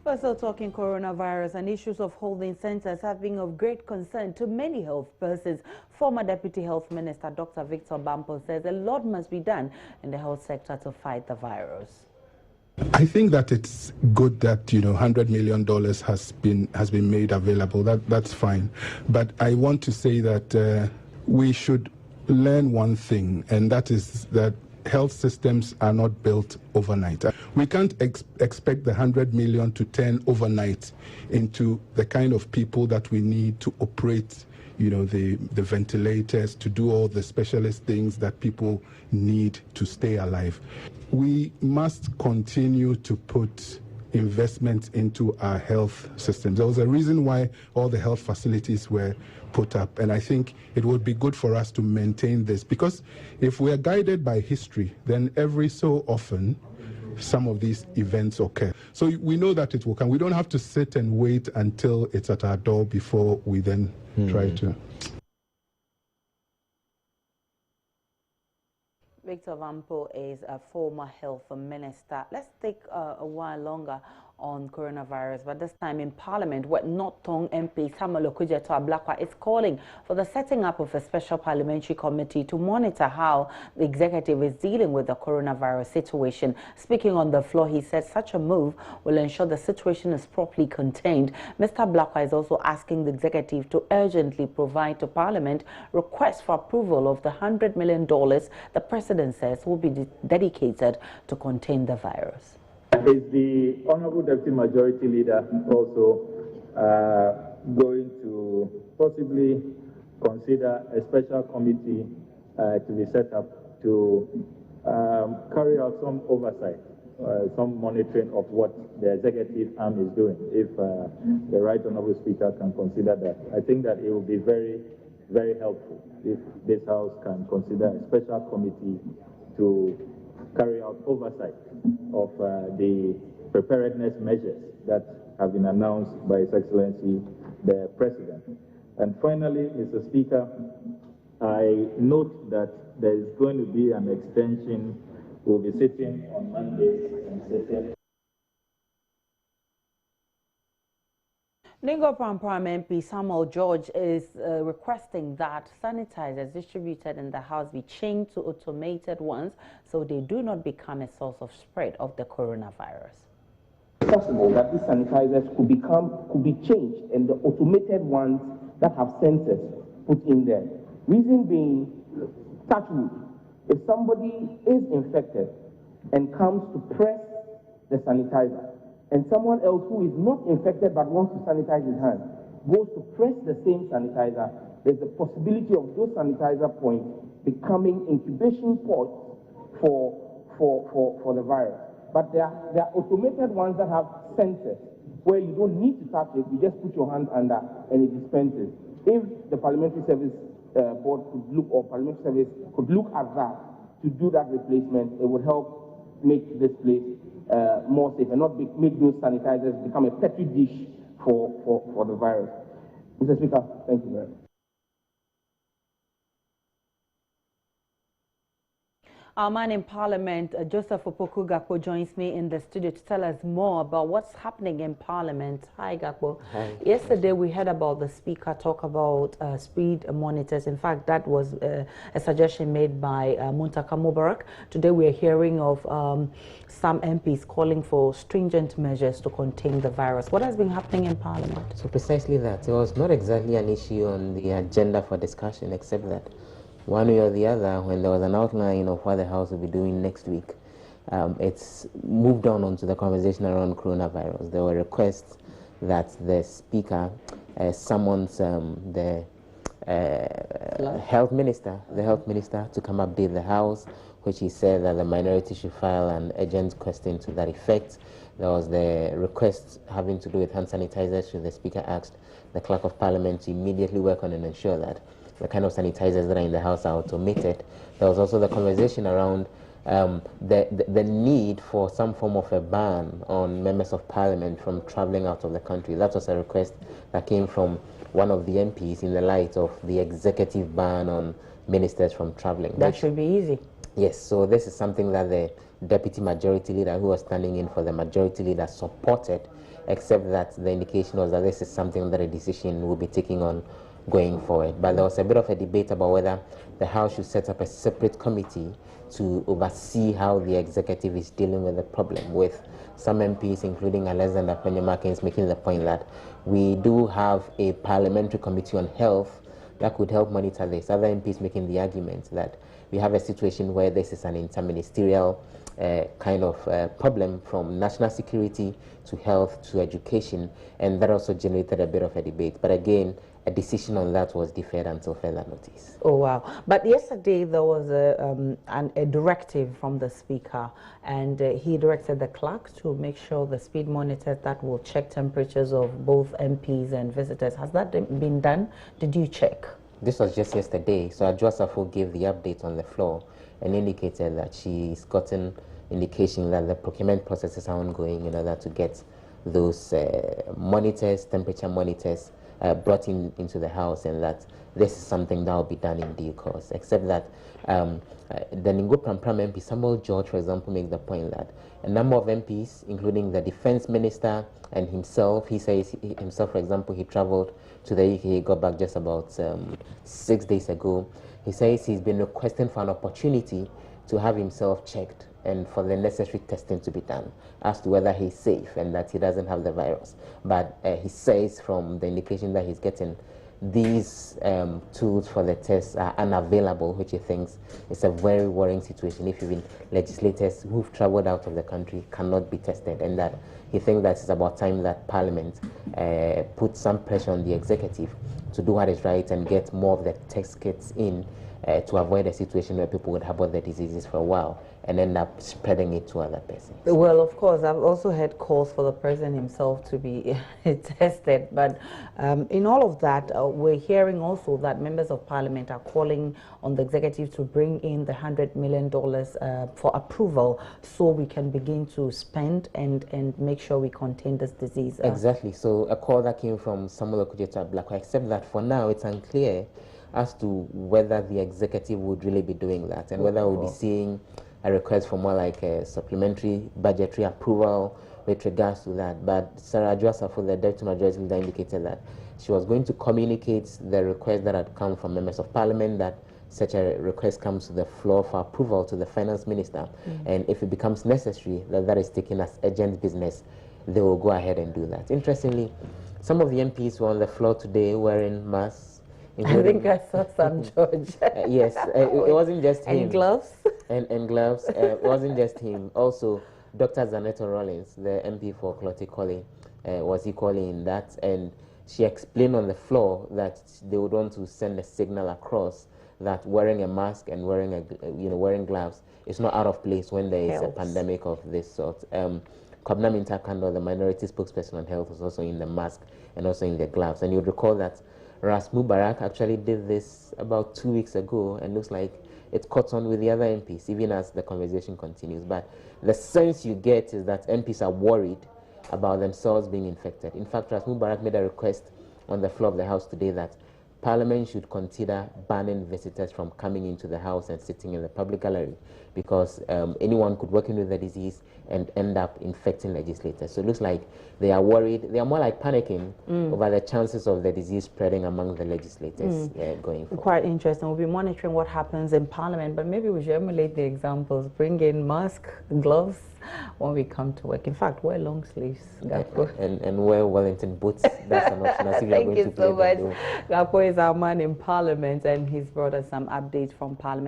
We're still talking coronavirus, and issues of holding centers have been of great concern to many health persons. Former Deputy Health Minister Dr. Victor Bampo says a lot must be done in the health sector to fight the virus. I think that it's good that $100 million has been made available. That's fine, but I want to say that we should learn one thing, and that is that health systems are not built overnight. We can't expect the 100 million to turn overnight into the kind of people that we need to operate the ventilators, to do all the specialist things that people need to stay alive. We must continue to put investments into our health systems. There was a reason why all the health facilities were put up, and I think it would be good for us to maintain this, because if we are guided by history, then every so often some of these events occur. So we know that it will come. We don't have to sit and wait until it's at our door before we then try to. Victor Bampo is a former health minister. Let's take a while longer on coronavirus, but this time in Parliament, where North Tong MP Samuel Okudzeto Ablakwa is calling for the setting up of a special parliamentary committee to monitor how the executive is dealing with the coronavirus situation. Speaking on the floor, he said such a move will ensure the situation is properly contained. Mr. Ablakwa is also asking the executive to urgently provide to Parliament requests for approval of the $100 million the President says will be dedicated to contain the virus. Is the Honorable Deputy Majority Leader also going to possibly consider a special committee to be set up to carry out some oversight, some monitoring of what the executive arm is doing, if the Right Honorable Speaker can consider that? I think that it will be very, very helpful if this House can consider a special committee to carry out oversight of the preparedness measures that have been announced by His Excellency the President. And finally, Mr. Speaker, I note that there is going to be an extension. We'll be sitting on Monday and sitting. Ningo Pram MP Samuel George is requesting that sanitizers distributed in the house be changed to automated ones so they do not become a source of spread of the coronavirus. It's possible that these sanitizers could be changed and the automated ones that have sensors put in there. Reason being, touch wood, if somebody is infected and comes to press the sanitizer, and someone else who is not infected but wants to sanitize his hands goes to press the same sanitizer, there's the possibility of those sanitizer points becoming incubation pods for the virus. But there are automated ones that have sensors where you don't need to touch it, you just put your hand under and it dispenses. If the Parliamentary Service Board could look, or Parliamentary Service could look at that to do that replacement, it would help make this place more safe and not make those sanitizers become a petri dish for the virus. Mr. Speaker, thank you very much. Our man in Parliament, Joseph Opoku Gakpo, joins me in the studio to tell us more about what's happening in Parliament. Hi, Gakpo. Hi. Yesterday, we heard about the Speaker talk about speed monitors. In fact, that was a suggestion made by Muntaka Mubarak. Today, we are hearing of some MPs calling for stringent measures to contain the virus. What has been happening in Parliament? So precisely that. It was not exactly an issue on the agenda for discussion, except that one way or the other, when there was an outline of what the House will be doing next week, it's moved onto the conversation around coronavirus. There were requests that the Speaker summons the health minister to come update the House, which he said that the minority should file an urgent question to that effect. There was the request having to do with hand sanitizers, which the Speaker asked the Clerk of Parliament to immediately work on and ensure that the kind of sanitizers that are in the house are automated. There was also the conversation around the need for some form of a ban on members of Parliament from traveling out of the country. That was a request that came from one of the MPs in the light of the executive ban on ministers from traveling. That should be easy. Yes, so this is something that the deputy majority leader who was standing in for the majority leader supported, except that the indication was that this is something that a decision will be taking on going forward. But there was a bit of a debate about whether the House should set up a separate committee to oversee how the executive is dealing with the problem, with some MPs, including Alexander Penyamakin, making the point that we do have a parliamentary committee on health that could help monitor this. Other MPs making the argument that we have a situation where this is an interministerial kind of problem, from national security to health to education, and that also generated a bit of a debate. But again, a decision on that was deferred until further notice. Oh, wow. But yesterday there was a directive from the Speaker, and he directed the clerk to make sure the speed monitors that will check temperatures of both MPs and visitors. Has that been done? Did you check? This was just yesterday, so Adjoa Safo gave the update on the floor and indicated that she's gotten indication that the procurement processes are ongoing in order to get those monitors, temperature monitors, brought into the House, and that this is something that will be done in due course. Except that the Ningo Prampram MP, Samuel George, for example, makes the point that a number of MPs, including the Defense Minister and himself, he says himself, for example, he traveled to the UK, he got back just about 6 days ago. He says he's been requesting for an opportunity to have himself checked and for the necessary testing to be done as to whether he's safe and that he doesn't have the virus. But he says from the indication that he's getting, these tools for the tests are unavailable, which he thinks is a very worrying situation if even legislators who've traveled out of the country cannot be tested, and that he thinks that it's about time that Parliament put some pressure on the executive to do what is right and get more of the test kits in to avoid a situation where people would harbor the diseases for a while and end up spreading it to other persons. Well, of course, I've also heard calls for the president himself to be tested. But in all of that, we're hearing also that members of parliament are calling on the executive to bring in the $100 million for approval so we can begin to spend and make sure we contain this disease. Exactly. So a call that came from Samuel Okudzeto Ablakwa, except that for now it's unclear as to whether the executive would really be doing that and whether we'll be seeing a request for more like a supplementary budgetary approval with regards to that. But Sarah Adjoa Safo, the deputy majority leader, indicated that she was going to communicate the request that had come from members of parliament, that such a request comes to the floor for approval to the finance minister, and if it becomes necessary that is taken as urgent business, they will go ahead and do that. Interestingly, some of the MPs were on the floor today wearing masks. I think I saw some, George. Yes, it wasn't just him. And gloves? And gloves. It wasn't just him. Also, Dr. Zaneto Rollins, the MP for Clotte-Colley, was equally in that. And she explained on the floor that they would want to send a signal across that wearing a mask and wearing gloves is not out of place when there is a pandemic of this sort. Kobna Mintakando, the minority spokesperson on health, was also in the mask and also in the gloves. And you'd recall that Ras Mubarak actually did this about 2 weeks ago, and looks like it caught on with the other MPs, even as the conversation continues. But the sense you get is that MPs are worried about themselves being infected. In fact, Ras Mubarak made a request on the floor of the House today that Parliament should consider banning visitors from coming into the House and sitting in the public gallery, because anyone could walk in with the disease and end up infecting legislators. So it looks like they are worried. They are more like panicking over the chances of the disease spreading among the legislators going forward. Quite interesting. We'll be monitoring what happens in Parliament, but maybe we should emulate the examples. Bring in mask, gloves when we come to work. In fact, wear long sleeves, Gapo. And wear Wellington boots. That's an option. Thank you so much. Gapo is our man in Parliament, and he's brought us some updates from Parliament.